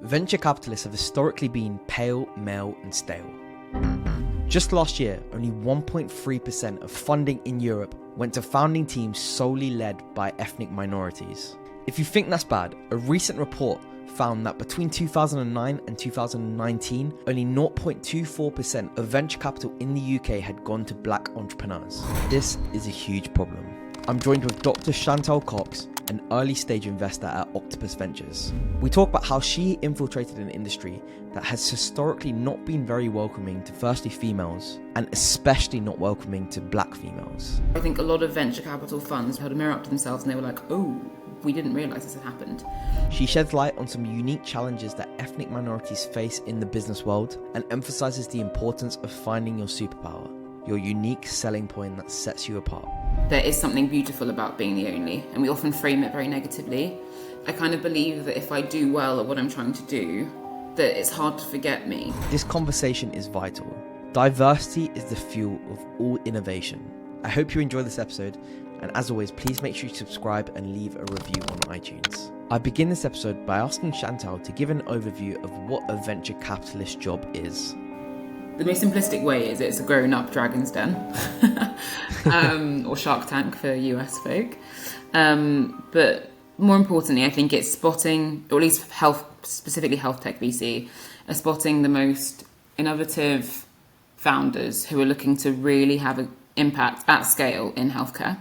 venture capitalists have historically been pale, male and stale. Just last year, only 1.3% of funding in Europe went to founding teams solely led by ethnic minorities. If you think that's bad, a recent report found that between 2009 and 2019, only 0.24% of venture capital in the UK had gone to black entrepreneurs. This is a huge problem. I'm joined with Dr. Chantal Cox, an early stage investor at Octopus Ventures. We talk about how she infiltrated an industry that has historically not been very welcoming to firstly females, and especially not welcoming to black females. I think a lot of venture capital funds held a mirror up to themselves and they were like, oh, we didn't realise this had happened. She sheds light on some unique challenges that ethnic minorities face in the business world and emphasises the importance of finding your superpower, your unique selling point that sets you apart. There is something beautiful about being the only, and we often frame it very negatively. I kind of believe that if I do well at what I'm trying to do, that it's hard to forget me. This conversation is vital. Diversity is the fuel of all innovation. I hope you enjoy this episode, and as always, please make sure you subscribe and leave a review on iTunes. I begin this episode by asking Chantal to give an overview of what a venture capitalist job is. The most simplistic way is it's a grown-up Dragon's Den, or Shark Tank for US folk. But more importantly, I think it's spotting, or at least specifically health tech VC, are spotting the most innovative founders who are looking to really have an impact at scale in healthcare.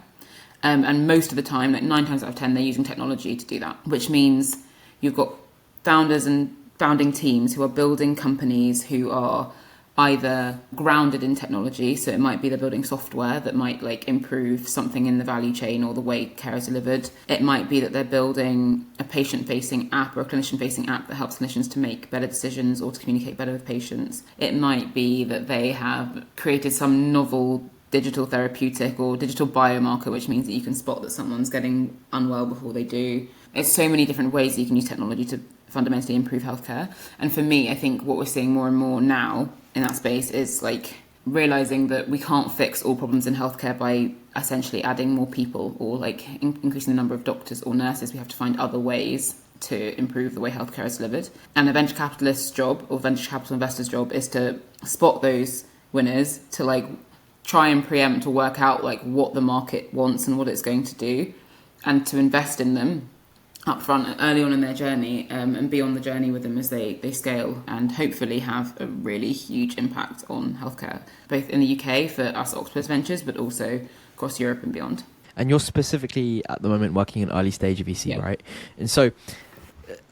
And most of the time, like 9 times out of 10, they're using technology to do that, which means you've got founders and founding teams who are building companies who are either grounded in technology, so it might be they're building software that might like improve something in the value chain or the way care is delivered. It might be that they're building a patient-facing app or a clinician-facing app that helps clinicians to make better decisions or to communicate better with patients. It might be that they have created some novel digital therapeutic or digital biomarker, which means that you can spot that someone's getting unwell before they do. It's so many different ways that you can use technology to fundamentally improve healthcare. And for me, I think what we're seeing more and more now in that space is like realizing that we can't fix all problems in healthcare by essentially adding more people or like increasing the number of doctors or nurses. We have to find other ways to improve the way healthcare is delivered. And a venture capitalist's job or venture capital investor's job is to spot those winners, to like try and preempt or work out like what the market wants and what it's going to do, and to invest in them upfront early on in their journey, and be on the journey with them as they scale and hopefully have a really huge impact on healthcare, both in the UK for us Octopus Ventures, but also across Europe and beyond. And you're specifically at the moment working in early stage of VC, right? And so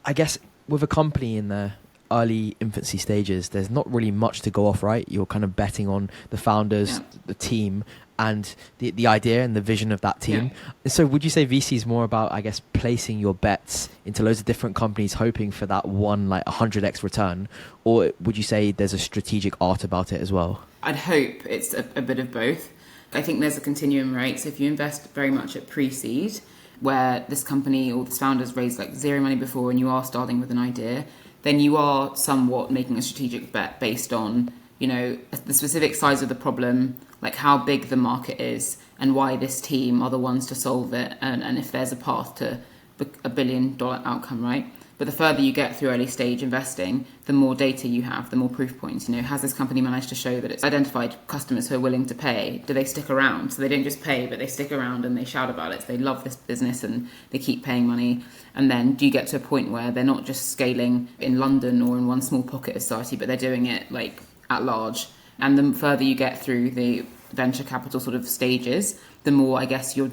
I guess with a company in the early infancy stages, there's not really much to go off, right? You're kind of betting on the founders, the team, and the idea and the vision of that team. Yeah. So would you say VC is more about, I guess, placing your bets into loads of different companies, hoping for that one, like 100x return? Or would you say there's a strategic art about it as well? I'd hope it's a bit of both. I think there's a continuum, right? So if you invest very much at pre-seed, where this company or this founder's raised like zero money before and you are starting with an idea, then you are somewhat making a strategic bet based on, you know, the specific size of the problem, like how big the market is and why this team are the ones to solve it, and if there's a path to $1 billion outcome, right? But the further you get through early stage investing, the more data you have, the more proof points. You know, has this company managed to show that it's identified customers who are willing to pay? Do they stick around? So they don't just pay, but they stick around and they shout about it. So they love this business and they keep paying money. And then do you get to a point where they're not just scaling in London or in one small pocket of society, but they're doing it like at large? And the further you get through the venture capital sort of stages, the more, I guess, you're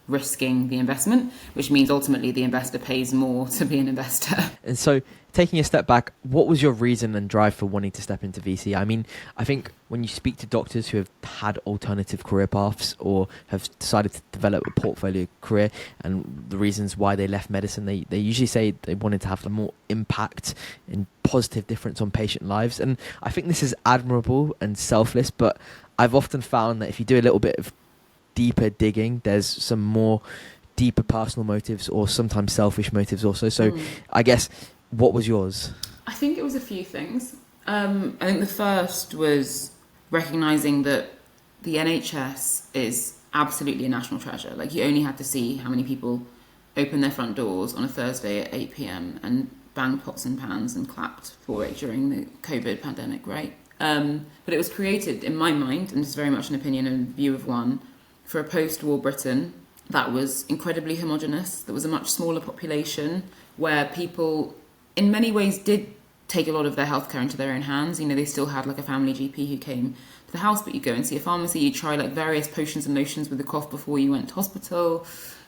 risking the investment, which means ultimately the investor pays more to be an investor. And so taking a step back, what was your reason and drive for wanting to step into VC? I mean, I think when you speak to doctors who have had alternative career paths or have decided to develop a portfolio career and the reasons why they left medicine, they usually say they wanted to have a more impact and positive difference on patient lives. And I think this is admirable and selfless, but I've often found that if you do a little bit of deeper digging, there's some more deeper personal motives or sometimes selfish motives also. So I guess, what was yours? I think it was a few things. I think the first was recognizing that the NHS is absolutely a national treasure. Like, you only had to see how many people open their front doors on a Thursday at 8 p.m. and banged pots and pans and clapped for it during the COVID pandemic, right? But it was created, in my mind, and it's very much an opinion and view of one, for a post-war Britain that was incredibly homogenous. There was a much smaller population where people, in many ways, did take a lot of their healthcare into their own hands. You know, they still had like a family GP who came to the house, but you go and see a pharmacy, you try like various potions and lotions with the cough before you went to hospital.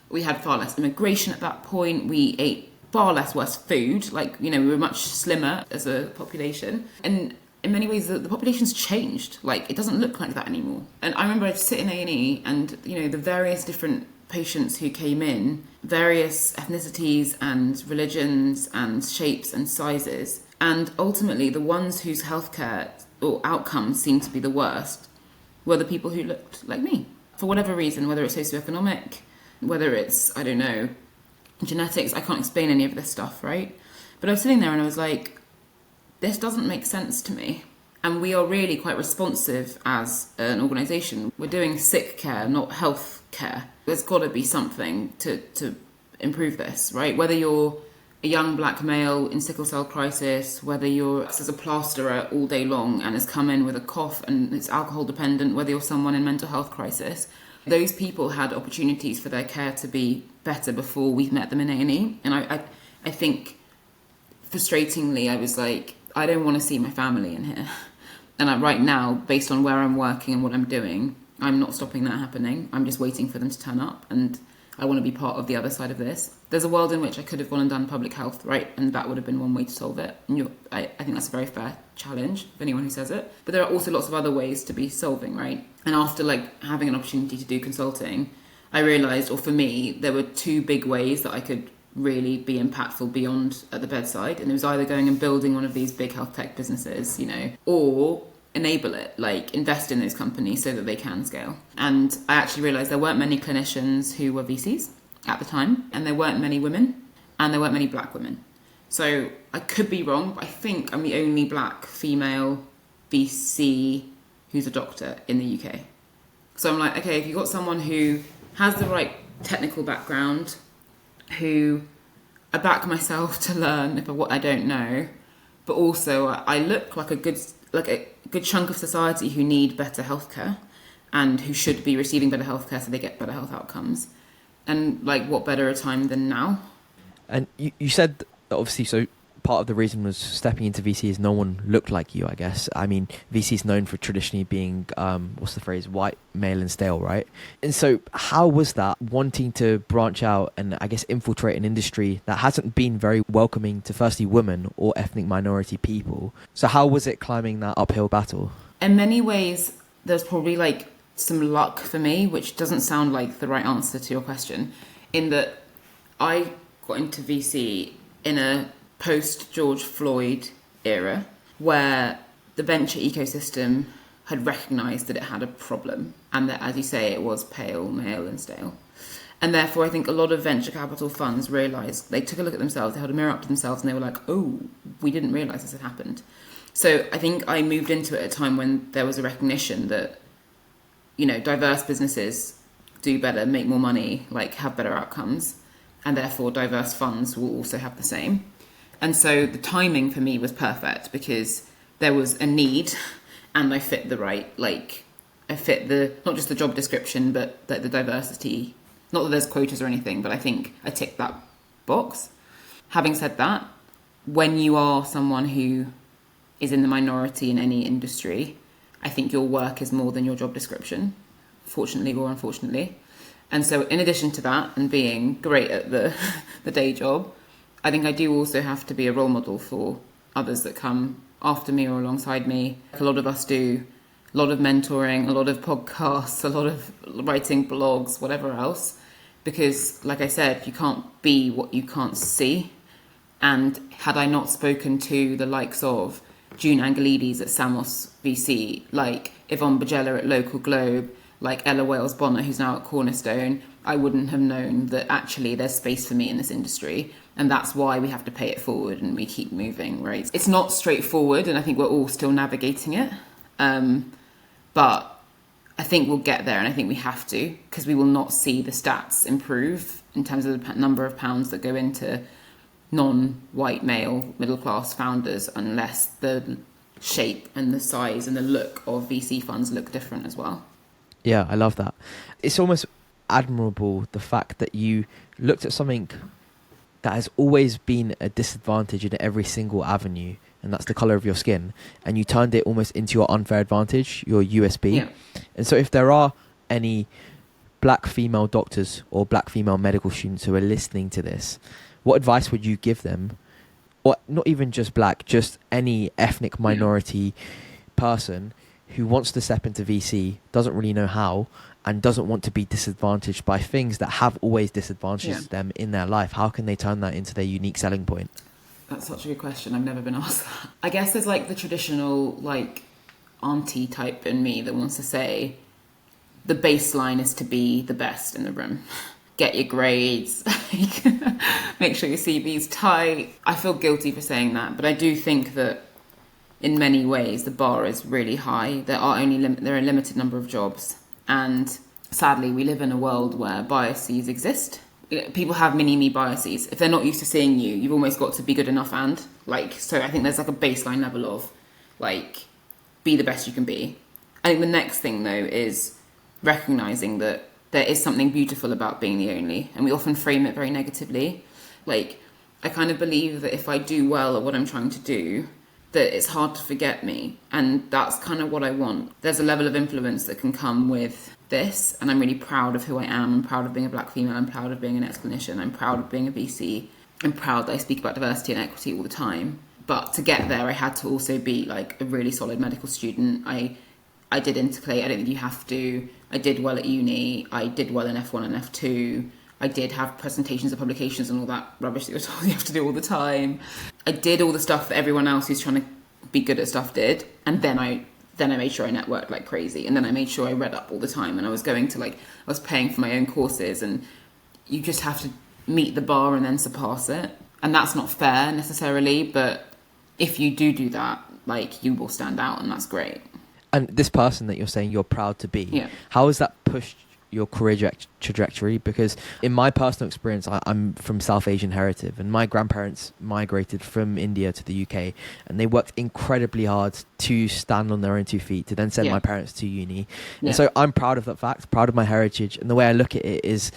We had far less immigration at that point. We ate far less worse food. Like, you know, we were much slimmer as a population. And in many ways, the population's changed. Like, it doesn't look like that anymore. And I remember I'd sit in A&E and, you know, the various different patients who came in, various ethnicities and religions and shapes and sizes. And ultimately, the ones whose healthcare or outcomes seemed to be the worst were the people who looked like me. For whatever reason, whether it's socioeconomic, whether it's, I don't know, genetics, I can't explain any of this stuff, right? But I was sitting there and I was like, this doesn't make sense to me. And we are really quite responsive as an organisation. We're doing sick care, not health care. There's got to be something to improve this, right? Whether you're a young black male in sickle cell crisis, whether you're as a plasterer all day long and has come in with a cough and it's alcohol dependent, whether you're someone in mental health crisis, those people had opportunities for their care to be better before we met them in A&E. And I think, frustratingly, I was like, I don't want to see my family in here. And right now, based on where I'm working and what I'm doing, I'm not stopping that happening. I'm just waiting for them to turn up, and I want to be part of the other side of this. There's a world in which I could have gone and done public health, right? And that would have been one way to solve it. And I think that's a very fair challenge for anyone who says it. But there are also lots of other ways to be solving, right? And after like having an opportunity to do consulting, I realised, or for me, there were two big ways that I could really be impactful beyond at the bedside. And it was either going and building one of these big health tech businesses, you know, or enable it, like invest in those companies so that they can scale. And I actually realised there weren't many clinicians who were VCs at the time, and there weren't many women, and there weren't many black women. So I could be wrong, but I think I'm the only black female VC who's a doctor in the UK. So I'm like, okay, if you've got someone who has the right technical background, who I back myself to learn if what I don't know, but also I look like a good chunk of society who need better healthcare and who should be receiving better healthcare so they get better health outcomes. And like, what better a time than now? And you said that obviously, so part of the reason was stepping into VC is no one looked like you, I guess. I mean, VC is known for traditionally being, what's the phrase, white, male and stale, right? And so how was that, wanting to branch out and I guess infiltrate an industry that hasn't been very welcoming to firstly women or ethnic minority people? So how was it climbing that uphill battle? In many ways, there's probably like some luck for me, which doesn't sound like the right answer to your question, in that I got into VC in a post-George Floyd era where the venture ecosystem had recognised that it had a problem and that, as you say, it was pale, male and stale. And therefore, I think a lot of venture capital funds realised, they took a look at themselves, they held a mirror up to themselves and they were like, oh, we didn't realise this had happened. So I think I moved into it at a time when there was a recognition that, you know, diverse businesses do better, make more money, like have better outcomes, and therefore diverse funds will also have the same. And so the timing for me was perfect because there was a need and I fit the right, like, I fit the, not just the job description, but like the diversity. Not that there's quotas or anything, but I think I ticked that box. Having said that, when you are someone who is in the minority in any industry, I think your work is more than your job description, fortunately or unfortunately. And so in addition to that and being great at the day job, I think I do also have to be a role model for others that come after me or alongside me. A lot of us do a lot of mentoring, a lot of podcasts, a lot of writing blogs, whatever else. Because, like I said, you can't be what you can't see. And had I not spoken to the likes of June Angelides at Samos VC, like Yvonne Bajella at Local Globe, like Ella Wales-Bonner, who's now at Cornerstone, I wouldn't have known that actually there's space for me in this industry. And that's why we have to pay it forward and we keep moving, right? It's not straightforward, and I think we're all still navigating it. But I think we'll get there, and I think we have to, because we will not see the stats improve in terms of the number of pounds that go into non-white male middle-class founders unless the shape and the size and the look of VC funds look different as well. Yeah, I love that. It's almost admirable, the fact that you looked at something that has always been a disadvantage in every single avenue, and that's the color of your skin, and you turned it almost into your unfair advantage, your USB. Yeah. And so if there are any black female doctors or black female medical students who are listening to this, what advice would you give them? Or not even just black, just any ethnic minority person who wants to step into VC, doesn't really know how, and doesn't want to be disadvantaged by things that have always disadvantaged them in their life? How can they turn that into their unique selling point? That's such a good question. I've never been asked that. I guess there's like the traditional like auntie type in me that wants to say the baseline is to be the best in the room. Get your grades, make sure your CV's tight. I feel guilty for saying that, but I do think that in many ways the bar is really high. There are a limited number of jobs, and sadly we live in a world where biases exist. People have mini-me biases. If they're not used to seeing you, you've almost got to be good enough and so I think there's like a baseline level of like be the best you can be. I think the next thing though is recognizing that there is something beautiful about being the only, and we often frame it very negatively. Like, I kind of believe that if I do well at what I'm trying to do, that it's hard to forget me, and that's kind of what I want. There's a level of influence that can come with this, and I'm really proud of who I am. I'm proud of being a black female. I'm proud of being an ex-clinician. I'm proud of being a VC. I'm proud that I speak about diversity and equity all the time. But to get there, I had to also be like a really solid medical student. I did intercalate. I don't think you have to. I did well at uni. I did well in F1 and F2. I did have presentations and publications and all that rubbish that you're told you have to do all the time. I did all the stuff that everyone else who's trying to be good at stuff did. And then I made sure I networked like crazy. And then I made sure I read up all the time. And I was paying for my own courses. And you just have to meet the bar and then surpass it. And that's not fair necessarily. But if you do that, like, you will stand out, and that's great. And this person that you're saying you're proud to be, how has that pushed your career trajectory? Because in my personal experience, I'm from South Asian heritage, and my grandparents migrated from India to the UK, and they worked incredibly hard to stand on their own 2 feet, to then send my parents to uni. And so I'm proud of that fact, proud of my heritage. And the way I look at it is,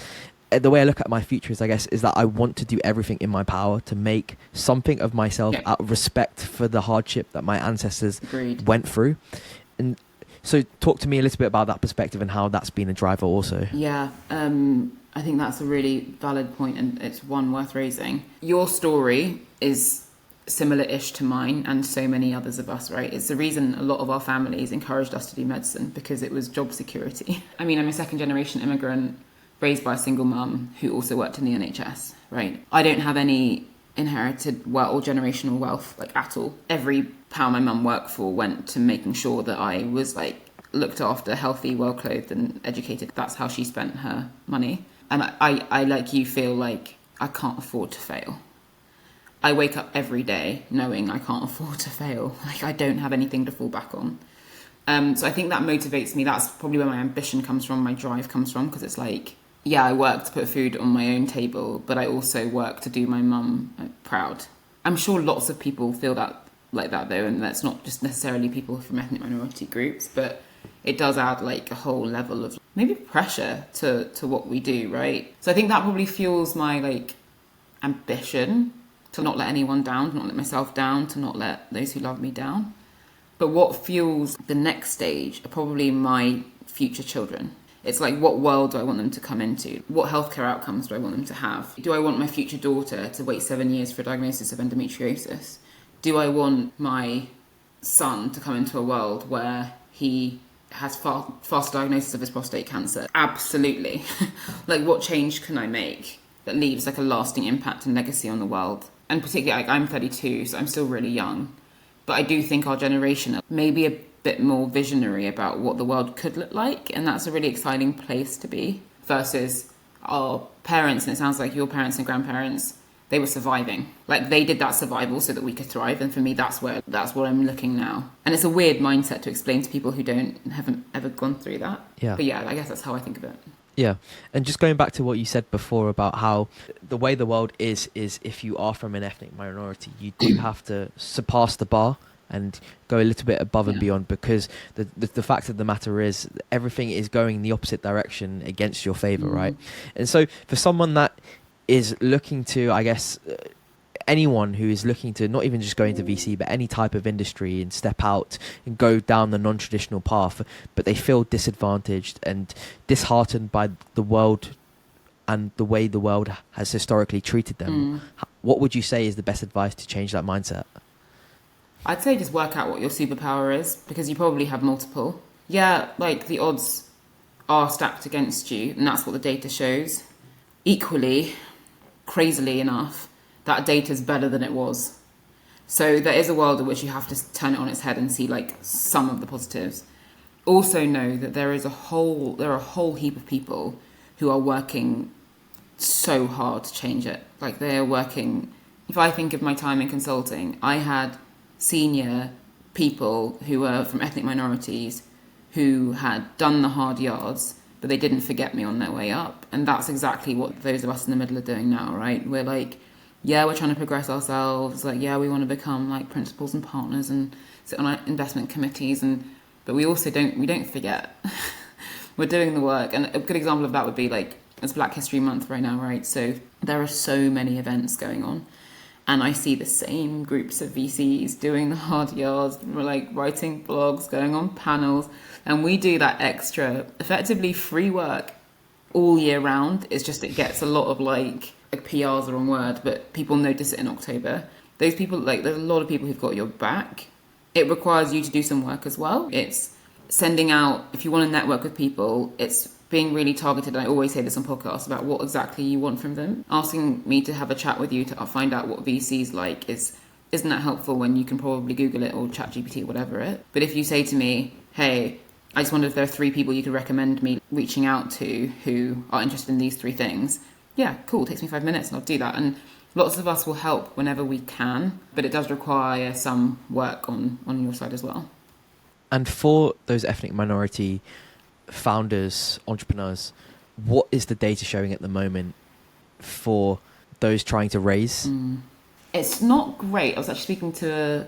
the way I look at my future is, I guess, is that I want to do everything in my power to make something of myself out of respect for the hardship that my ancestors went through. And so talk to me a little bit about that perspective and how that's been a driver also. Yeah, I think that's a really valid point, and it's one worth raising. Your story is similar-ish to mine and so many others of us, right? It's the reason a lot of our families encouraged us to do medicine, because it was job security. I mean, I'm a second-generation immigrant raised by a single mum who also worked in the NHS, right? I don't have any inherited wealth or generational wealth, like, at all. Every pound my mum worked for went to making sure that I was like looked after, healthy, well clothed and educated. That's how she spent her money. And I like you, feel like I can't afford to fail. I wake up every day knowing I can't afford to fail. Like, I don't have anything to fall back on. So I think that motivates me. That's probably where my ambition comes from, my drive comes from, because it's like, yeah, I work to put food on my own table, but I also work to do my mum proud. I'm sure lots of people feel that like that though, and that's not just necessarily people from ethnic minority groups, but it does add like a whole level of maybe pressure to what we do, right? So I think that probably fuels my like ambition to not let anyone down, to not let myself down, to not let those who love me down. But what fuels the next stage are probably my future children. It's like, what world do I want them to come into? What healthcare outcomes do I want them to have? Do I want my future daughter to wait 7 years for a diagnosis of endometriosis? Do I want my son to come into a world where he has fast diagnosis of his prostate cancer? Absolutely. Like, what change can I make that leaves like a lasting impact and legacy on the world? And particularly, like, I'm 32, so I'm still really young. But I do think our generation may be a bit more visionary about what the world could look like, and that's a really exciting place to be, versus our parents, and it sounds like your parents and grandparents, they were surviving. Like, they did that survival so that we could thrive, and for me that's what I'm looking now. And it's a weird mindset to explain to people who haven't ever gone through that. Yeah. But yeah, I guess that's how I think of it. Yeah, and just going back to what you said before about how the way the world is if you are from an ethnic minority, you do have to surpass the bar and go a little bit above and Yeah. beyond, because the fact of the matter is everything is going in the opposite direction against your favor, right? And so for someone that is looking to, I guess, anyone who is looking to not even just go into VC, but any type of industry and step out and go down the non-traditional path, but they feel disadvantaged and disheartened by the world and the way the world has historically treated them, what would you say is the best advice to change that mindset? I'd say just work out what your superpower is, because you probably have multiple. Yeah, like the odds are stacked against you, and that's what the data shows. Equally, crazily enough, that data is better than it was. So there is a world in which you have to turn it on its head and see like some of the positives. Also know that there are a whole heap of people who are working so hard to change it. Like they are working. If I think of my time in consulting, I had senior people who were from ethnic minorities who had done the hard yards, but they didn't forget me on their way up. And that's exactly what those of us in the middle are doing now, right? We're like, yeah, we're trying to progress ourselves. Like, yeah, we want to become like principals and partners and sit on our investment committees. But we also don't forget. We're doing the work. And a good example of that would be like, it's Black History Month right now, right? So there are so many events going on. And I see the same groups of VCs doing the hard yards. We're like writing blogs, going on panels. And we do that extra, effectively free work all year round. It's just, it gets a lot of like PR is the wrong word, but people notice it in October. Those people, like, there's a lot of people who've got your back. It requires you to do some work as well. It's sending out, if you want to network with people, it's being really targeted. I always say this on podcasts about what exactly you want from them. Asking me to have a chat with you to find out what VC's like isn't that helpful when you can probably Google it or ChatGPT or whatever it. But if you say to me, hey, I just wonder if there are 3 people you could recommend me reaching out to who are interested in these 3 things. Yeah, cool, it takes me 5 minutes and I'll do that. And lots of us will help whenever we can, but it does require some work on your side as well. And for those ethnic minority founders, entrepreneurs, what is the data showing at the moment for those trying to raise? It's not great. I was actually speaking to a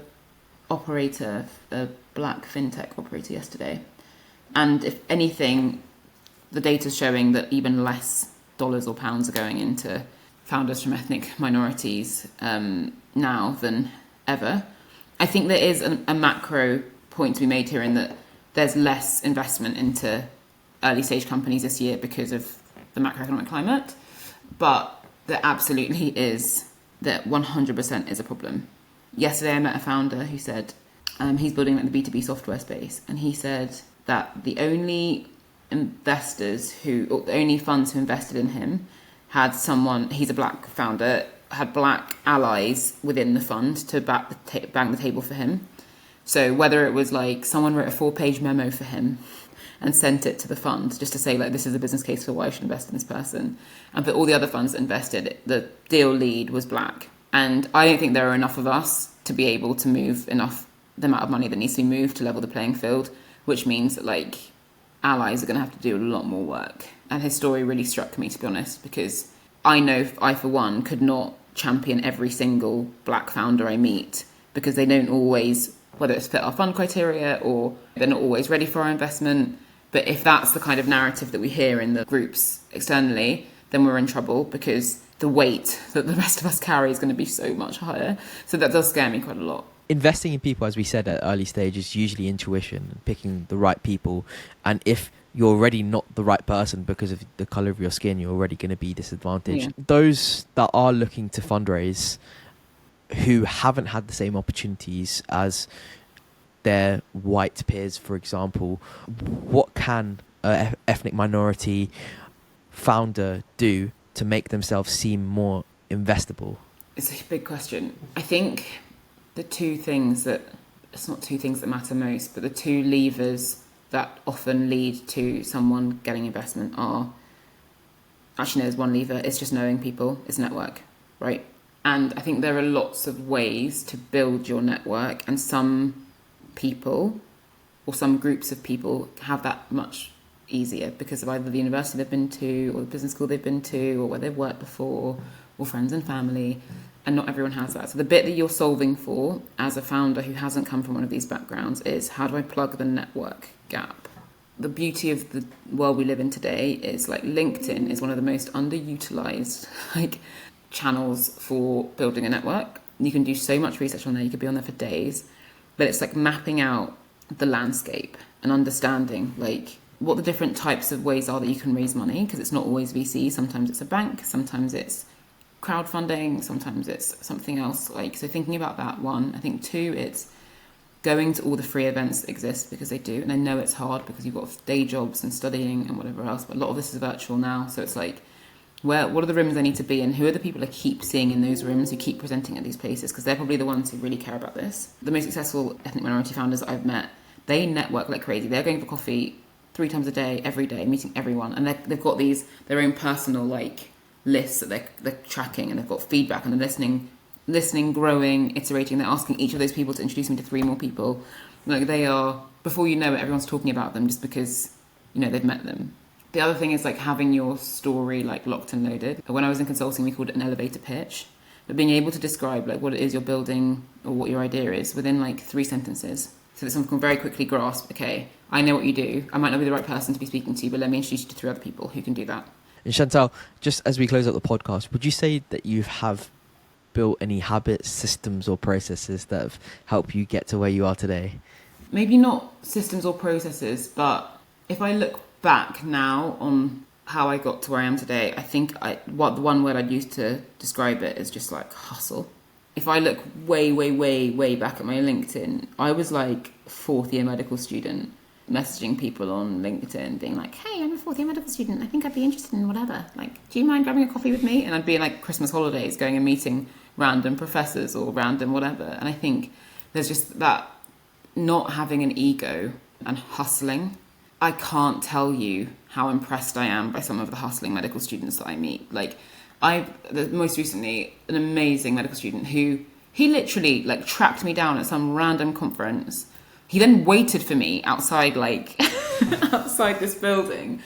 operator, a black fintech operator yesterday. And if anything, the data's showing that even less dollars or pounds are going into founders from ethnic minorities now than ever. I think there is a macro point to be made here in that there's less investment into early stage companies this year because of the macroeconomic climate, but there absolutely is, that 100% is a problem. Yesterday I met a founder who said he's building like the B2B software space, and he said that the only funds who invested in him had someone, he's a black founder, had black allies within the fund to bang the table for him. So whether it was like someone wrote a 4-page memo for him and sent it to the fund just to say like, this is a business case for why I should invest in this person. And for all the other funds that invested, the deal lead was black. And I don't think there are enough of us to be able to move enough, the amount of money that needs to be moved to level the playing field, which means that like allies are going to have to do a lot more work. And his story really struck me, to be honest, because I know I, for one, could not champion every single black founder I meet because they don't always, whether it's fit our fund criteria or they're not always ready for our investment. But if that's the kind of narrative that we hear in the groups externally, then we're in trouble because the weight that the rest of us carry is going to be so much higher. So that does scare me quite a lot. Investing in people, as we said at early stage, is usually intuition, picking the right people. And if you're already not the right person because of the colour of your skin, you're already going to be disadvantaged. Yeah. Those that are looking to fundraise who haven't had the same opportunities as their white peers, for example, what can an ethnic minority founder do to make themselves seem more investable? It's a big question. I think the two things that, it's not two things that matter most, but the two levers that often lead to someone getting investment are, actually there's one lever, it's just knowing people, it's network, right? And I think there are lots of ways to build your network, and some people or some groups of people have that much easier because of either the university they've been to or the business school they've been to or where they've worked before or friends and family. And not everyone has that. So the bit that you're solving for as a founder who hasn't come from one of these backgrounds is, how do I plug the network gap? The beauty of the world we live in today is like LinkedIn is one of the most underutilized like channels for building a network. You can do so much research on there. You could be on there for days, but it's like mapping out the landscape and understanding like what the different types of ways are that you can raise money, because it's not always VC. Sometimes it's a bank, sometimes it's crowdfunding, sometimes it's something else. Like, so thinking about that, one. I think two, it's going to all the free events that exist, because they do. And I know it's hard because you've got day jobs and studying and whatever else, but a lot of this is virtual now. So it's like, what are the rooms I need to be in? Who are the people I keep seeing in those rooms who keep presenting at these places? Because they're probably the ones who really care about this. The most successful ethnic minority founders that I've met, they network like crazy. They're going for coffee 3 times a day, every day, meeting everyone. And they've got their own personal like lists that they're tracking, and they've got feedback, and they're listening, growing, iterating. They're asking each of those people to introduce me to 3 more people. Like, they are, before you know it, everyone's talking about them just because, you know, they've met them. The other thing is like having your story like locked and loaded. When I was in consulting, we called it an elevator pitch, but being able to describe like what it is you're building or what your idea is within like 3 sentences, so that someone can very quickly grasp, okay, I know what you do. I might not be the right person to be speaking to, but let me introduce you to 3 other people who can do that. And Chantal, just as we close up the podcast, would you say that you have built any habits, systems or processes that have helped you get to where you are today? Maybe not systems or processes, but if I look back now on how I got to where I am today, I think the one word I'd use to describe it is just like hustle. If I look way, way, way, way back at my LinkedIn, I was like 4th year medical student, messaging people on LinkedIn being like, hey, I'm a 4th year medical student, I think I'd be interested in whatever, like, do you mind grabbing a coffee with me? And I'd be in like Christmas holidays going and meeting random professors or random whatever. And I think there's just that, not having an ego and hustling. I can't tell you how impressed I am by some of the hustling medical students that I meet. Like, most recently, an amazing medical student who, he literally like tracked me down at some random conference. He then waited for me outside, like, outside this building.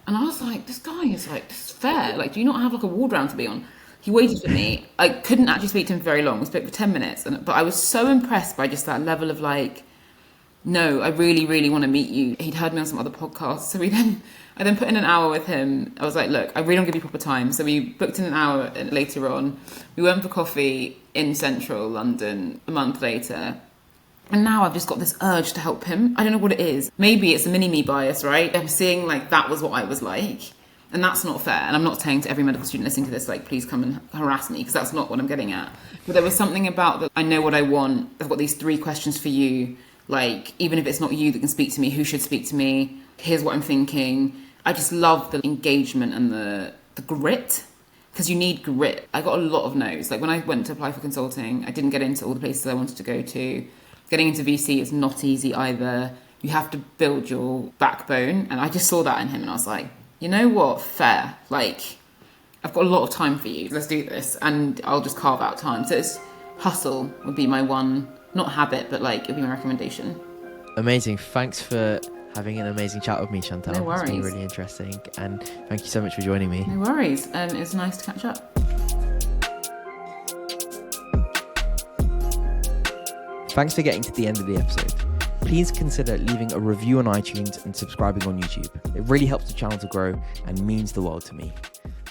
And I was like, this guy is like, this is fair. Like, do you not have like a ward round to be on? He waited for me. I couldn't actually speak to him for very long. We spoke for 10 minutes. But I was so impressed by just that level of like, no, I really, really want to meet you. He'd heard me on some other podcasts. So I then put in an hour with him. I was like, look, I really don't give you proper time. So we booked in an hour later on. We went for coffee in central London a month later. And now I've just got this urge to help him. I don't know what it is. Maybe it's a mini-me bias, right? I'm seeing like that was what I was like. And that's not fair. And I'm not saying to every medical student listening to this, like, please come and harass me, because that's not what I'm getting at. But there was something about that. I know what I want. I've got these 3 questions for you. Like, even if it's not you that can speak to me, who should speak to me? Here's what I'm thinking. I just love the engagement and the grit, because you need grit. I got a lot of no's. Like, when I went to apply for consulting, I didn't get into all the places I wanted to go to. Getting into VC is not easy either. You have to build your backbone. And I just saw that in him and I was like, you know what? Fair. Like, I've got a lot of time for you. Let's do this. And I'll just carve out time. So it's hustle would be my one, not habit, but like, it'd be my recommendation. Amazing. Thanks for having an amazing chat with me, Chantal. No worries. It's been really interesting. And thank you so much for joining me. No worries. It was nice to catch up. Thanks for getting to the end of the episode. Please consider leaving a review on iTunes and subscribing on YouTube. It really helps the channel to grow and means the world to me.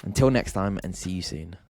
Until next time, and see you soon.